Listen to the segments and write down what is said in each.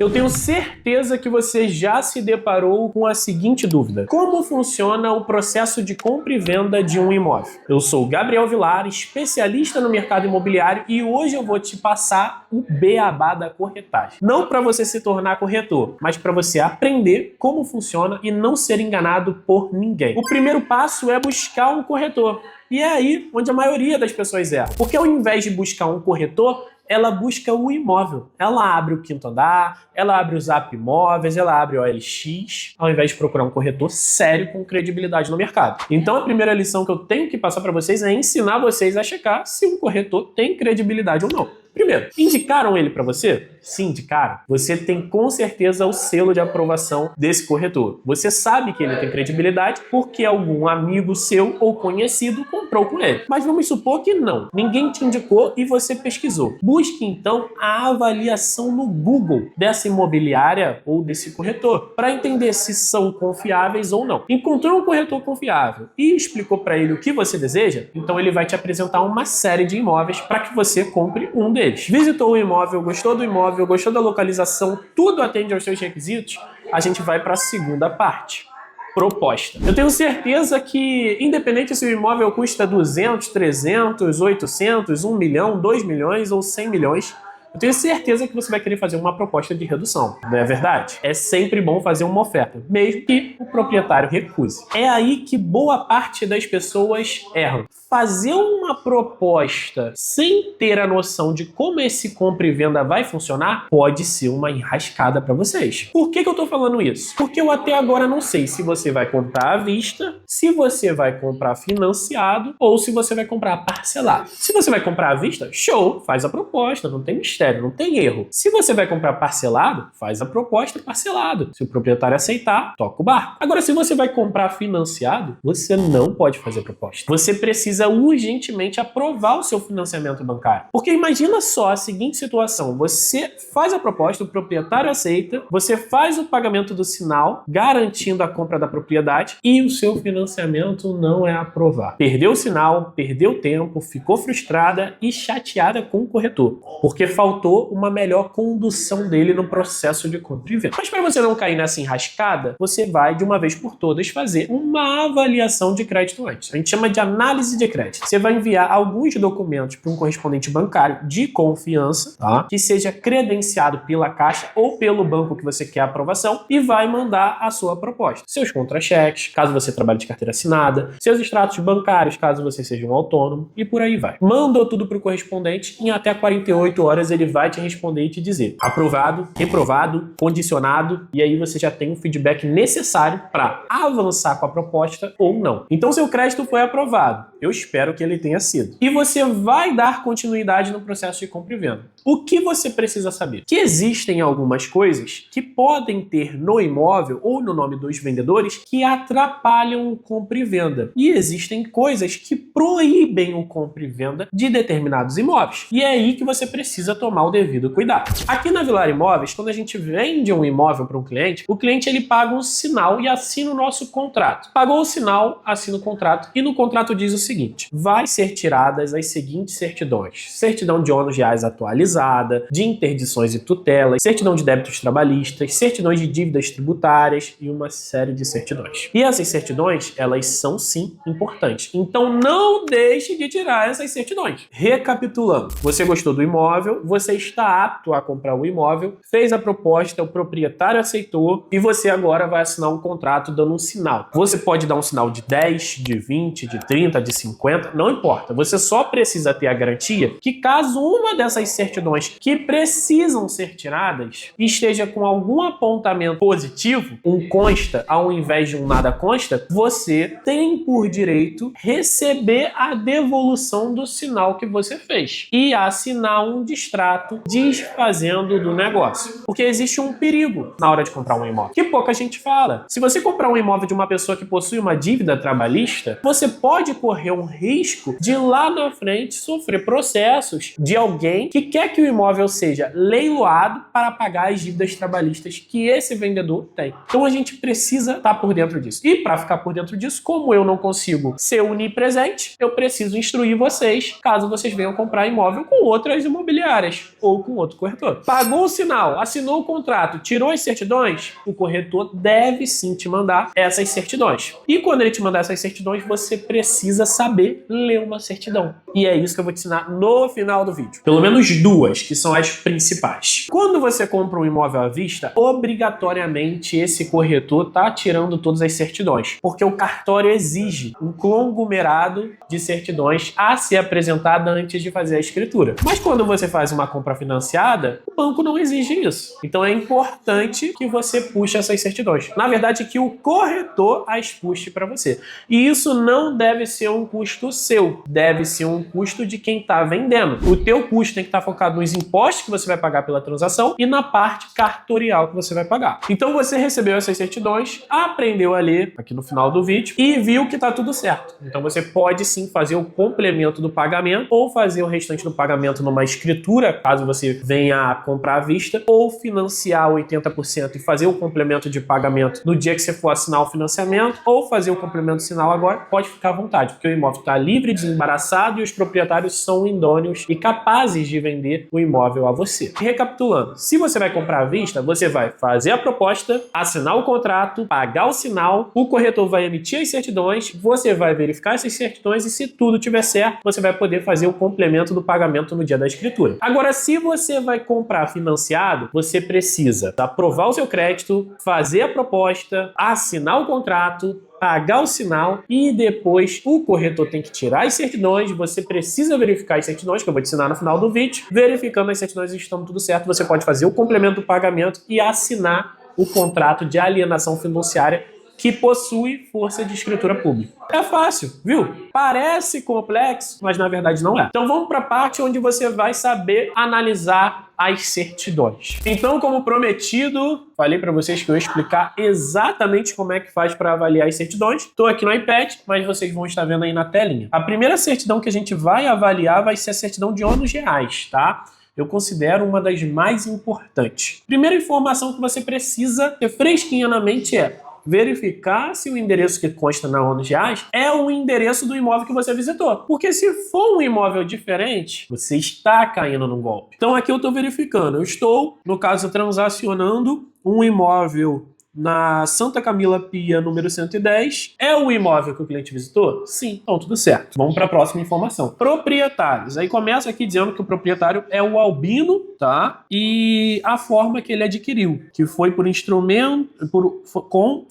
Eu tenho certeza que você já se deparou com a seguinte dúvida: como funciona o processo de compra e venda de um imóvel? Eu sou Gabriel Vilar, especialista no mercado imobiliário, e hoje eu vou te passar o beabá da corretagem. Não para você se tornar corretor, mas para você aprender como funciona e não ser enganado por ninguém. O primeiro passo é buscar um corretor. E é aí onde a maioria das pessoas erra. Porque ao invés de buscar um corretor, ela busca o imóvel. Ela abre o quinto andar, ela abre o Zap Imóveis, ela abre o OLX, ao invés de procurar um corretor sério com credibilidade no mercado. Então a primeira lição que eu tenho que passar para vocês é ensinar vocês a checar se um corretor tem credibilidade ou não. Primeiro, indicaram ele para você? Se indicaram, você tem com certeza o selo de aprovação desse corretor. Você sabe que ele tem credibilidade porque algum amigo seu ou conhecido comprou com ele. Mas vamos supor que não. Ninguém te indicou e você pesquisou. Busque então a avaliação no Google dessa imobiliária ou desse corretor para entender se são confiáveis ou não. Encontrou um corretor confiável e explicou para ele o que você deseja, então ele vai te apresentar uma série de imóveis para que você compre um deles. Visitou o imóvel, gostou do imóvel, gostou da localização, tudo atende aos seus requisitos, a gente vai para a segunda parte. Proposta. Eu tenho certeza que, independente se o imóvel custa 200, 300, 800, 1 milhão, 2 milhões ou 100 milhões, eu tenho certeza que você vai querer fazer uma proposta de redução, não é verdade? É sempre bom fazer uma oferta, mesmo que o proprietário recuse. É aí que boa parte das pessoas erram. Fazer uma proposta sem ter a noção de como esse compra e venda vai funcionar pode ser uma enrascada para vocês. Por que eu tô falando isso? Porque eu até agora não sei se você vai comprar à vista, se você vai comprar financiado ou se você vai comprar parcelado. Se você vai comprar à vista, show, faz a proposta, não tem mistério, não tem erro. Se você vai comprar parcelado, faz a proposta parcelado. Se o proprietário aceitar, toca o barco. Agora, se você vai comprar financiado, você não pode fazer proposta. Você precisa urgentemente aprovar o seu financiamento bancário. Porque imagina só a seguinte situação: você faz a proposta, o proprietário aceita, você faz o pagamento do sinal, garantindo a compra da propriedade, e o seu financiamento não é aprovado. Perdeu o sinal, perdeu tempo, ficou frustrada e chateada com o corretor, porque faltou uma melhor condução dele no processo de compra e venda. Mas para você não cair nessa enrascada, você vai de uma vez por todas fazer uma avaliação de crédito antes. A gente chama de análise de crédito. Você vai enviar alguns documentos para um correspondente bancário de confiança, tá? Que seja credenciado pela Caixa ou pelo banco que você quer a aprovação, e vai mandar a sua proposta. Seus contra-cheques, caso você trabalhe de carteira assinada, seus extratos bancários, caso você seja um autônomo, e por aí vai. Mandou tudo para o correspondente, em até 48 horas ele vai te responder e te dizer aprovado, reprovado, condicionado, e aí você já tem o feedback necessário para avançar com a proposta ou não. Então seu crédito foi aprovado. Eu espero que ele tenha sido. E você vai dar continuidade no processo de compra e venda. O que você precisa saber? Que existem algumas coisas que podem ter no imóvel ou no nome dos vendedores que atrapalham o compra e venda. E existem coisas que proíbem o compra e venda de determinados imóveis. E é aí que você precisa tomar o devido cuidado. Aqui na Vilar Imóveis, quando a gente vende um imóvel para um cliente, o cliente ele paga um sinal e assina o nosso contrato. Pagou o sinal, assina o contrato, e no contrato diz o seguinte: vai ser tiradas as seguintes certidões: certidão de ônus reais atualizada, de interdições e tutelas, certidão de débitos trabalhistas, certidões de dívidas tributárias e uma série de certidões. E essas certidões, elas são sim importantes. Então não deixe de tirar essas certidões. Recapitulando, você gostou do imóvel, você está apto a comprar o imóvel, fez a proposta, o proprietário aceitou e você agora vai assinar um contrato dando um sinal. Você pode dar um sinal de 10, de 20, de 30, de 50, não importa. Você só precisa ter a garantia que caso uma dessas certidões que precisam ser tiradas esteja com algum apontamento positivo, um consta ao invés de um nada consta, você tem por direito receber a devolução do sinal que você fez e assinar um distrato desfazendo do negócio. Porque existe um perigo na hora de comprar um imóvel, que pouca gente fala. Se você comprar um imóvel de uma pessoa que possui uma dívida trabalhista, você pode correr um risco de lá na frente sofrer processos de alguém que quer quer que o imóvel seja leiloado para pagar as dívidas trabalhistas que esse vendedor tem. Então a gente precisa estar por dentro disso. E para ficar por dentro disso, como eu não consigo ser onipresente, eu preciso instruir vocês, caso vocês venham comprar imóvel com outras imobiliárias ou com outro corretor. Pagou o sinal, assinou o contrato, tirou as certidões, o corretor deve sim te mandar essas certidões. E quando ele te mandar essas certidões, você precisa saber ler uma certidão. E é isso que eu vou te ensinar no final do vídeo. Pelo menos duas, que são as principais. Quando você compra um imóvel à vista, obrigatoriamente esse corretor está tirando todas as certidões, porque o cartório exige um conglomerado de certidões a ser apresentada antes de fazer a escritura. Mas quando você faz uma compra financiada, o banco não exige isso. Então é importante que você puxe essas certidões. Na verdade, que o corretor as puxe para você. E isso não deve ser um custo seu, deve ser um custo de quem está vendendo. O teu custo tem que estar focado nos impostos que você vai pagar pela transação e na parte cartorial que você vai pagar. Então você recebeu essas certidões, aprendeu a ler aqui no final do vídeo e viu que está tudo certo. Então você pode sim fazer o complemento do pagamento ou fazer o restante do pagamento numa escritura, caso você venha a comprar à vista, ou financiar 80% e fazer o complemento de pagamento no dia que você for assinar o financiamento, ou fazer o complemento sinal agora. Pode ficar à vontade, porque o imóvel está livre, desembaraçado e os proprietários são idôneos e capazes de vender o imóvel a você. Recapitulando, se você vai comprar à vista, você vai fazer a proposta, assinar o contrato, pagar o sinal, o corretor vai emitir as certidões, você vai verificar essas certidões e se tudo tiver certo, você vai poder fazer o complemento do pagamento no dia da escritura. Agora, se você vai comprar financiado, você precisa aprovar o seu crédito, fazer a proposta, assinar o contrato, pagar o sinal e depois o corretor tem que tirar as certidões, você precisa verificar as certidões, que eu vou te ensinar no final do vídeo. Verificando as certidões estão tudo certo, você pode fazer o complemento do pagamento e assinar o contrato de alienação fiduciária que possui força de escritura pública. É fácil, viu? Parece complexo, mas na verdade não é. Então vamos para a parte onde você vai saber analisar as certidões. Então, como prometido, falei para vocês que eu ia explicar exatamente como é que faz para avaliar as certidões. Estou aqui no iPad, mas vocês vão estar vendo aí na telinha. A primeira certidão que a gente vai avaliar vai ser a certidão de ônus reais, tá? Eu considero uma das mais importantes. Primeira informação que você precisa ter fresquinha na mente é verificar se o endereço que consta na ônus reais é o endereço do imóvel que você visitou. Porque se for um imóvel diferente, você está caindo no golpe. Então aqui eu estou verificando. Eu estou, no caso, transacionando um imóvel na Santa Camila Pia, número 110. É o imóvel que o cliente visitou? Sim, então tudo certo. Vamos para a próxima informação. Proprietários. Aí começa aqui dizendo que o proprietário é o Albino, tá? E a forma que ele adquiriu, que foi por instrumento,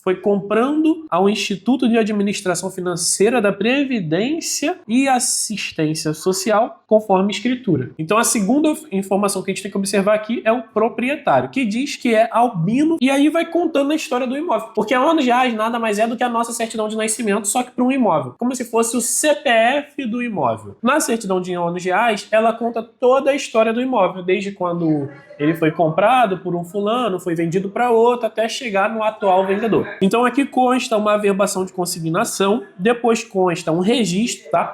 foi comprando ao Instituto de Administração Financeira da Previdência e Assistência Social, conforme escritura. Então a segunda informação que a gente tem que observar aqui é o proprietário, que diz que é Albino, e aí vai contando na história do imóvel. Porque a ônus reais nada mais é do que a nossa certidão de nascimento, só que para um imóvel. Como se fosse o CPF do imóvel. Na certidão de ônus reais, ela conta toda a história do imóvel, desde quando ele foi comprado por um fulano, foi vendido para outro, até chegar no atual vendedor. Então aqui consta uma averbação de consignação, depois consta um registro, tá?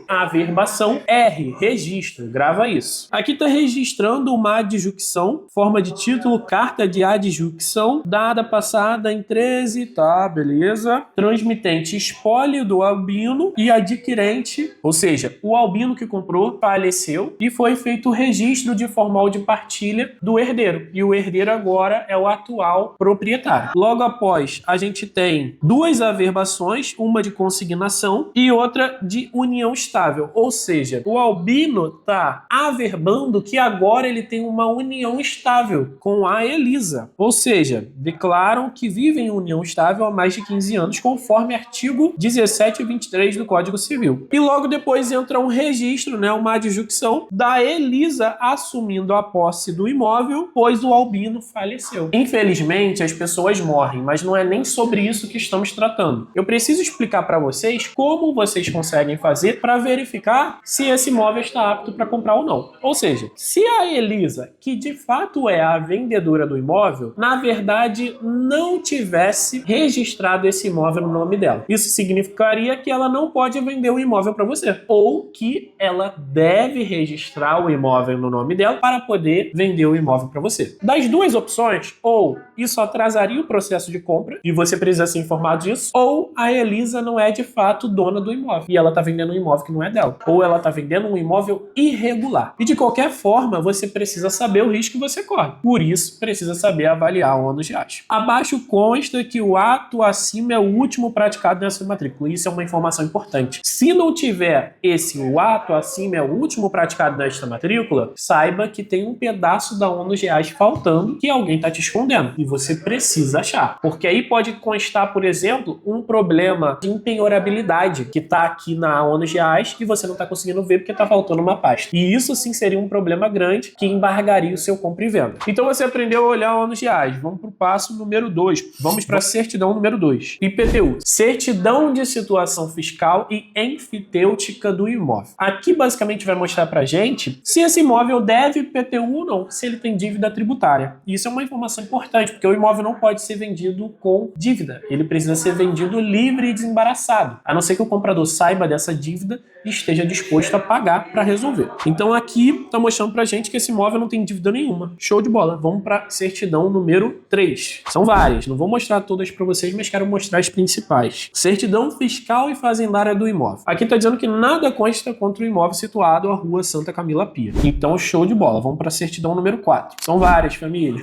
Averbação, R, registro, grava isso. Aqui está registrando uma adjunção, forma de título, carta de adjunção, data passada em 13, tá, beleza. Transmitente, espólio do Albino e adquirente, ou seja, o Albino que comprou faleceu e foi feito o registro de formal de partilha do herdeiro. E o herdeiro agora é o atual proprietário. Logo após, a gente tem duas averbações, uma de consignação e outra de união estável. Ou seja, o Albino está averbando que agora ele tem uma união estável com a Elisa. Ou seja, declaram que vivem em união estável há mais de 15 anos, conforme artigo 17 e 23 do Código Civil. E logo depois entra um registro, né, uma adjunção da Elisa assumindo a posse do imóvel, pois o Albino faleceu. Infelizmente, as pessoas morrem, mas não é nem sobre isso que estamos tratando. Eu preciso explicar para vocês como vocês conseguem fazer para verificar se esse imóvel está apto para comprar ou não. Ou seja, se a Elisa, que de fato é a vendedora do imóvel, na verdade propriedade não tivesse registrado esse imóvel no nome dela. Isso significaria que ela não pode vender o imóvel para você, ou que ela deve registrar o imóvel no nome dela para poder vender o imóvel para você. Das duas opções, ou isso atrasaria o processo de compra e você precisa ser informado disso, ou a Elisa não é de fato dona do imóvel e ela está vendendo um imóvel que não é dela, ou ela está vendendo um imóvel irregular. E de qualquer forma, você precisa saber o risco que você corre. Por isso, precisa saber avaliar o ônus de acho. Abaixo consta que o ato acima é o último praticado nessa matrícula. Isso é uma informação importante. Se não tiver o ato acima é o último praticado nesta matrícula, saiba que tem um pedaço da ônus de acho faltando que alguém está te escondendo e você precisa achar. Porque aí pode constar, por exemplo, um problema de impenhorabilidade que está aqui na ônus de acho e você não está conseguindo ver porque está faltando uma pasta. E isso sim seria um problema grande que embargaria o seu compra e venda. Então você aprendeu a olhar o ônus de acho. Vamos para o passo número 2. Vamos para a certidão número 2. IPTU. Certidão de situação fiscal e enfitêutica do imóvel. Aqui basicamente vai mostrar pra gente se esse imóvel deve IPTU ou não, se ele tem dívida tributária. Isso é uma informação importante, porque o imóvel não pode ser vendido com dívida. Ele precisa ser vendido livre e desembaraçado, a não ser que o comprador saiba dessa dívida e esteja disposto a pagar para resolver. Então aqui está mostrando pra gente que esse imóvel não tem dívida nenhuma. Show de bola. Vamos para certidão número 3. São várias, não vou mostrar todas para vocês, mas quero mostrar as principais. Certidão fiscal e fazendária do imóvel. Aqui está dizendo que nada consta contra o imóvel situado à rua Santa Camila Pia. Então show de bola. Vamos para a certidão número 4. São várias, família.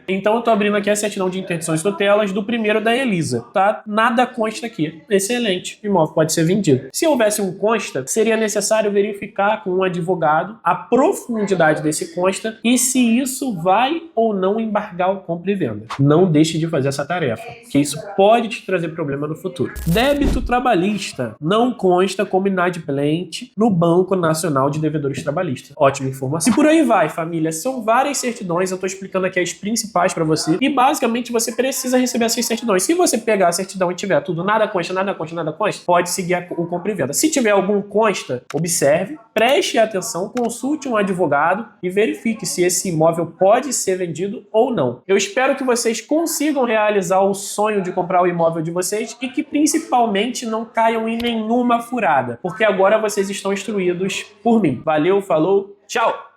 Então eu tô abrindo aqui a certidão de interdições e tutelas do primeiro da Elisa, tá? Nada consta aqui. Excelente. O imóvel pode ser vendido. Se houvesse um consta, seria necessário verificar com um advogado a profundidade desse consta e se isso vai ou não embargar o compra e venda. Não deixe de fazer essa tarefa, porque isso pode te trazer problema no futuro. Débito trabalhista não consta como inadimplente no Banco Nacional de Devedores Trabalhistas. Ótima informação. E por aí vai, família. São várias certidões, eu tô explicando aqui as principais para você e basicamente você precisa receber essas certidões. Se você pegar a certidão e tiver tudo nada consta, nada consta, nada consta, pode seguir o compra e venda. Se tiver algum consta, observe, preste atenção, consulte um advogado e verifique se esse imóvel pode ser vendido ou não. Eu espero que vocês consigam realizar o sonho de comprar o imóvel de vocês e que principalmente não caiam em nenhuma furada, porque agora vocês estão instruídos por mim. Valeu, falou, tchau!